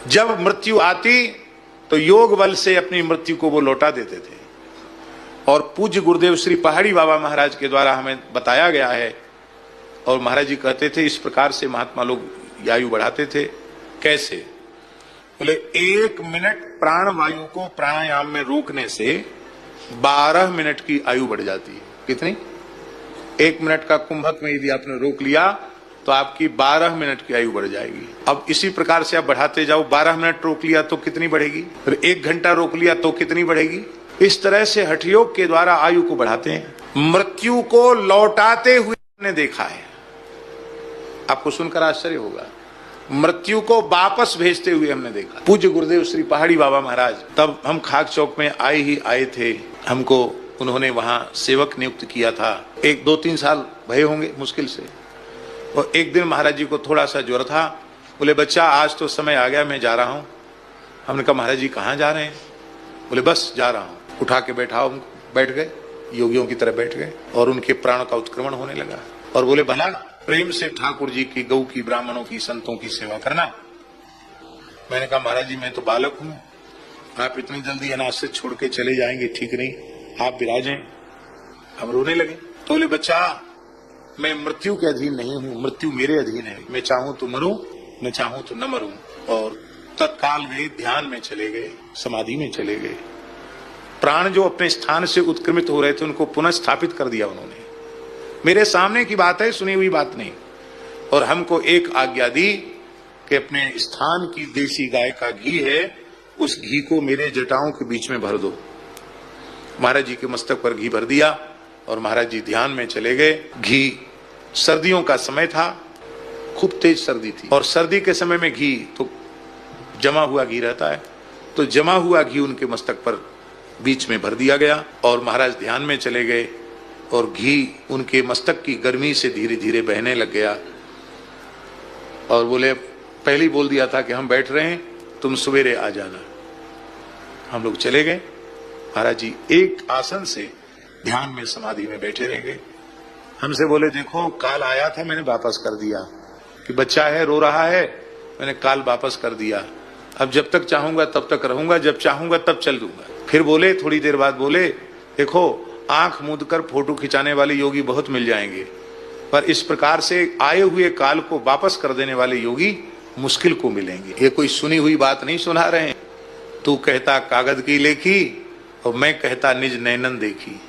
जब मृत्यु आती तो योग बल से अपनी मृत्यु को वो लौटा देते थे। और पूज्य गुरुदेव श्री पहाड़ी बाबा महाराज के द्वारा हमें बताया गया है, और महाराज जी कहते थे इस प्रकार से महात्मा लोग आयु बढ़ाते थे। कैसे? बोले 1 मिनट प्राण वायु को प्राणायाम में रोकने से 12 मिनट की आयु बढ़ जाती है। कितनी? 1 मिनट का कुंभक में यदि आपने रोक लिया तो आपकी 12 मिनट की आयु बढ़ जाएगी। अब इसी प्रकार से आप बढ़ाते जाओ, 12 मिनट रोक लिया तो कितनी बढ़ेगी, फिर 1 घंटा रोक लिया तो कितनी बढ़ेगी। इस तरह से हठयोग के द्वारा आयु को बढ़ाते हैं। मृत्यु को लौटाते हुए हमने देखा है, आपको सुनकर आश्चर्य होगा। मृत्यु को वापस भेजते हुए हमने देखा। पूज्य गुरुदेव श्री पहाड़ी बाबा महाराज, तब हम खाक चौक में आए थे, हमको उन्होंने वहां सेवक नियुक्त किया था। 1-2-3 साल भये होंगे मुश्किल से। और एक दिन महाराज जी को थोड़ा सा ज्वर था। बोले बच्चा आज तो समय आ गया, मैं जा रहा हूं। हमने कहा महाराज जी कहाँ जा रहे हैं? बोले बस जा रहा हूं। उठा के बैठाओ, बैठ गए, योगियों की तरह बैठ गए, और उनके प्राण का उत्क्रमण होने लगा। और बोले भला प्रेम से ठाकुर जी की, गौ की, ब्राह्मणों की, संतों की सेवा करना। मैंने कहा महाराज जी मैं तो बालक हूं, आप इतनी जल्दी अनाज से छोड़ के चले जाएंगे, ठीक नहीं, आप विराजें। हम रोने लगे। तो बोले बच्चा मैं मृत्यु के अधीन नहीं हूं, मृत्यु मेरे अधीन है। मैं चाहूं तो मरूं, मैं चाहूं तो न मरूं। और तत्काल वे ध्यान में चले गए, समाधि में चले गए। प्राण जो अपने स्थान से उत्क्रमित हो रहे थे उनको पुनः स्थापित कर दिया उन्होंने। मेरे सामने की बात है, सुनी हुई बात नहीं। और हमको एक आज्ञा दी कि अपने स्थान की देसी गाय का घी है, उस घी को मेरे जटाओं के बीच में भर दो। महाराज जी के मस्तक पर घी भर दिया और महाराज जी ध्यान में चले गए। घी, सर्दियों का समय था, खूब तेज सर्दी थी, और सर्दी के समय में घी तो जमा हुआ घी रहता है, तो जमा हुआ घी उनके मस्तक पर बीच में भर दिया गया। और महाराज ध्यान में चले गए और घी उनके मस्तक की गर्मी से धीरे धीरे बहने लग गया। और बोले पहले ही बोल दिया था कि हम बैठ रहे हैं, तुम सवेरे आ जाना। हम लोग चले गए। महाराज जी एक आसन से ध्यान में समाधि में बैठे रह गए। हमसे बोले देखो काल आया था, मैंने वापस कर दिया, कि बच्चा है रो रहा है, मैंने काल वापस कर दिया। अब जब तक चाहूंगा तब तक रहूंगा, जब चाहूंगा तब चल दूंगा। फिर बोले थोड़ी देर बाद बोले देखो आंख मूंद कर फोटो खिंचाने वाले योगी बहुत मिल जाएंगे, पर इस प्रकार से आए हुए काल को वापस कर देने वाले योगी मुश्किल को मिलेंगे। ये कोई सुनी हुई बात नहीं सुना रहे हैं। तू कहता कागज की लेखी और मैं कहता निज नैनन देखी।